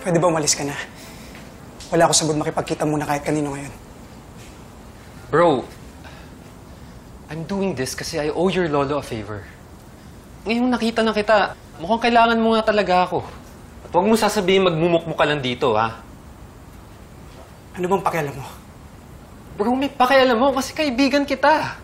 Pwede ba umalis ka na? Wala ako sabod makipagkita muna kahit kanino ngayon. Bro, I'm doing this kasi I owe your lolo a favor. Ngayong nakita na kita, mukhang kailangan mo nga talaga ako. At huwag mo sasabihin magmumukmuk ka lang dito, ha? Ano bang pakialam mo? Bro, may pakialam mo kasi kaibigan kita.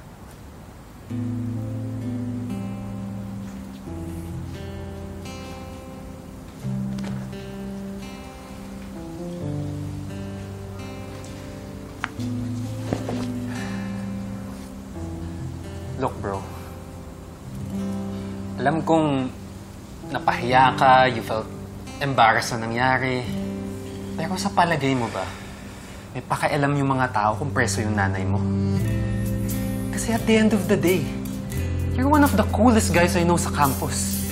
Look, bro. Alam kong napahiya ka, you felt embarrassed na nangyari. Pero sa palagay mo ba, may pakialam yung mga tao kung preso yung nanay mo? Kasi at the end of the day, you're one of the coolest guys I know sa campus.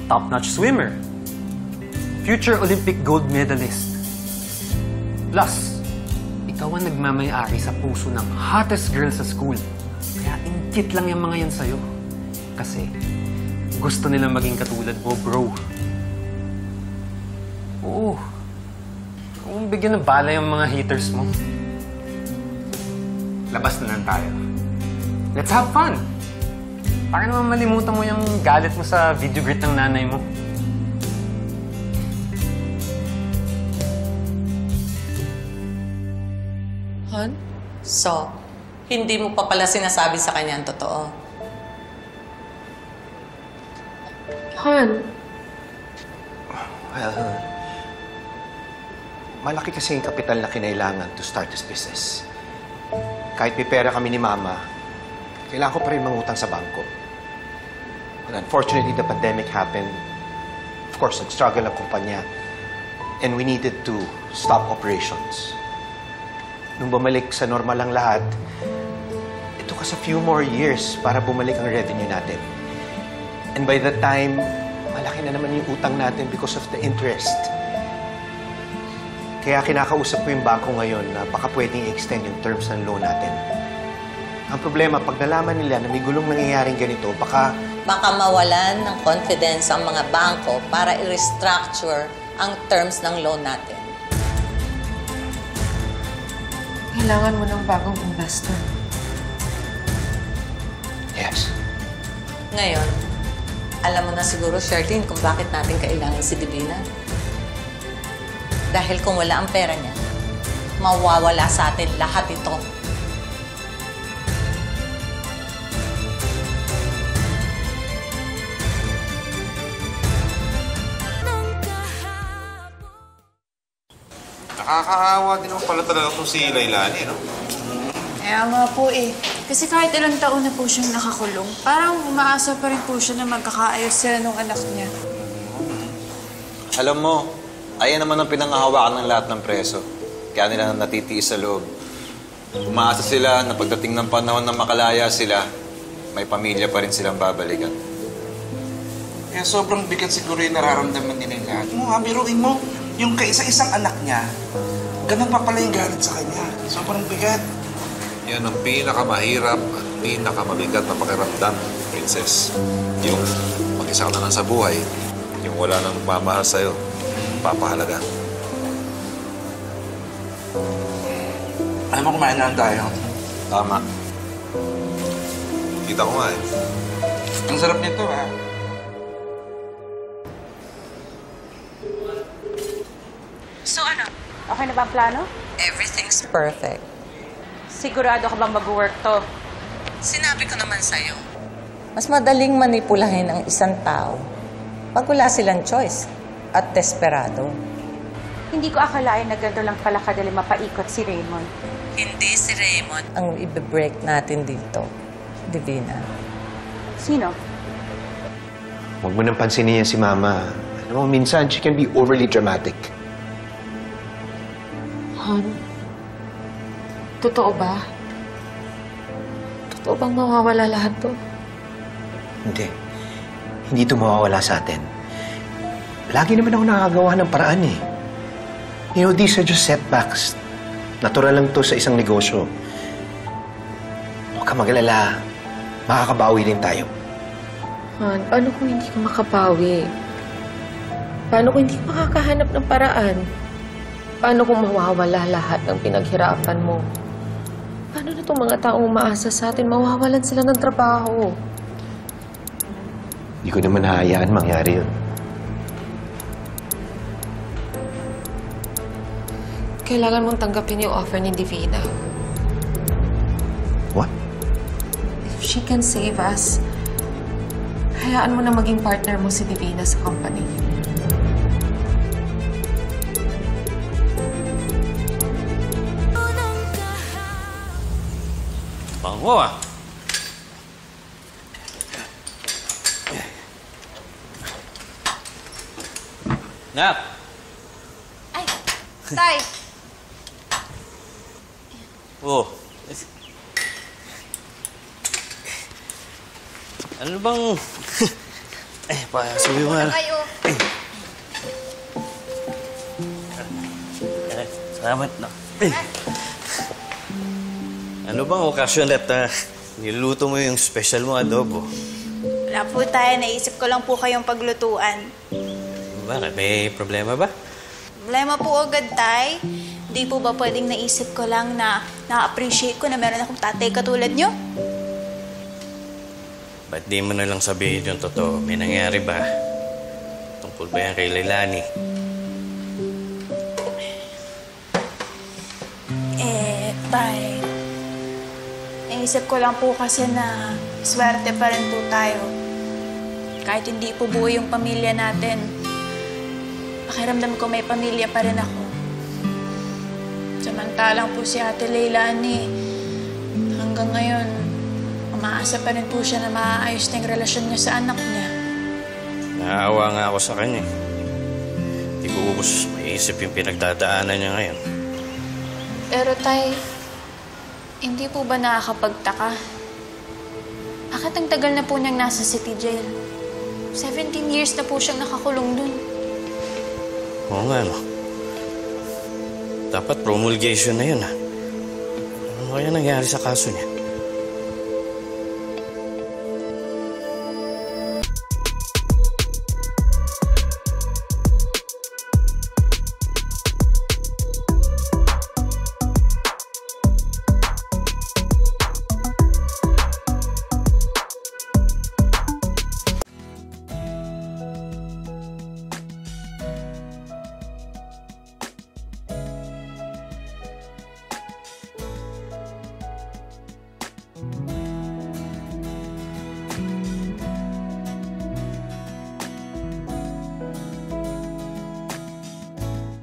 Top-notch swimmer. Future Olympic gold medalist. Plus, ikaw ang nagmamay-ari sa puso ng hottest girl sa school. Kaya ingkit lang yung mga yan sa'yo. Kasi gusto nilang maging katulad mo, bro. Oo. Kung bigyan ng bala yung mga haters mo, labas na lang tayo. Let's have fun! Para naman malimutan mo yung galit mo sa video greet ng nanay mo. Han? So, hindi mo pa pala sinasabi sa kanya ang totoo? Han? Well, malaki kasi yung kapital na kinailangan to start this business. Kahit may pera kami ni Mama, kailangan ko pa rin mangutang sa bangko. And unfortunately, the pandemic happened. Of course, nag-struggle ang kumpanya. And we needed to stop operations. Nung bumalik sa normal ang lahat, it took us a few more years para bumalik ang revenue natin. And by that time, malaki na naman yung utang natin because of the interest. Kaya kinakausap ko yung bangko ngayon na baka pwedeng i-extend yung terms ng loan natin. Ang problema, pag nalaman nila na may gulong nangyayaring ganito, baka Mawalan ng confidence ang mga bangko para i-restructure ang terms ng loan natin. Kailangan mo ng bagong investor. yes. Ngayon, alam mo na siguro, Sherlyn, kung bakit natin kailangan si Divina. Dahil kung wala ang pera niya, mawawala sa atin lahat ito. Nakakaawa din naman pala talaga itong si Lailani, no? Kaya nga po eh. Kasi kahit ilang taon na po siyang nakakulong, parang umaasa pa rin po siya na magkakaayos sila nung anak niya. Alam mo, ayan naman ang pinangahawakan ng lahat ng preso. Kaya nila natitiis sa loob. Umaasa sila na pagdating ng panahon na makalaya sila, may pamilya pa rin silang babalikan. Kaya sobrang bigat siguro yung nararamdaman nila yung lahat. Mo, biruin mo, yung kaisa-isang anak niya, ganun pa pala yung galit sa kanya. Sobrang bigat. Yan ang pinakamahirap at pinakamabigat na pakiramdam, Princess. Yung mag-isa ka na lang sa buhay, yung wala nang mamahal sa'yo, papahalaga. Alam mo, kumain na lang tayo. Tama. Kita ko nga eh. Ang sarap nito, ha? So ano? Okay na ba ang plano? Everything's perfect. Sigurado ka bang mag-work to? Sinabi ko naman sa'yo. Mas madaling manipulahin ang isang tao pag wala silang choice at desperado. Hindi ko akalain na gano'n lang pala kadali mapaikot si Raymond. Hindi si Raymond ang i-break natin dito, Divina. Sino? Huwag mo nang pansinin niya si Mama. Alam mo, minsan, she can be overly dramatic. Han? Totoo ba? Totoo bang mawawala lahat to? Hindi. Hindi ito mawawala sa atin. Lagi naman ako nakagawa ng paraan eh. You know, these are just setbacks. Natural lang to sa isang negosyo. Huwag ka mag-alala. Makakabawi din tayo. Han, paano kung hindi ka makabawi? Paano kung hindi makakahanap ng paraan? Paano kung mawawala lahat ng pinaghirapan mo? Paano na itong mga taong umaasa sa atin? Mawawalan sila ng trabaho. Hindi ko naman hahayaan mangyari yun. Kailangan mong tanggapin yung offer ni Divina. What? If she can save us, hayaan mo na maging partner mo si Divina sa company. Bango ah. Nak! Ay, Tay! Oh. Ano bang... sabi mo nga. Ay, oh. Salamat na. Ano bang okasyon at niluto mo yung special mong adobo? Wala po tayo. Naisip ko lang po kayong paglutuan. Bakit? May problema ba? Problema po agad, Tay. Di po ba pwedeng naisip ko lang na na-appreciate ko na meron akong tatay katulad nyo? Ba't di mo na lang sabihin yung totoo? May nangyari ba? Tungkol ba yan kay Leilani? Tay. Naisip ko lang po kasi na swerte pa rin po tayo. Kahit hindi po buo yung pamilya natin, pakiramdam ko may pamilya pa rin ako. Samantalang po si Ate Leilani, hanggang ngayon, umaasa pa rin po siya na maaayos na yung relasyon niya sa anak niya. Naawa nga ako sa kanya. Hindi ko ubos maisip yung pinagdadaanan niya ngayon. Pero Tay, hindi po ba nakakapagtaka? Bakit ang tagal na po niyang nasa city jail? 17 years na po siyang nakakulong dun. Oo nga, no? Dapat promulgation na yun, ha? Ano kaya nangyari sa kaso niya?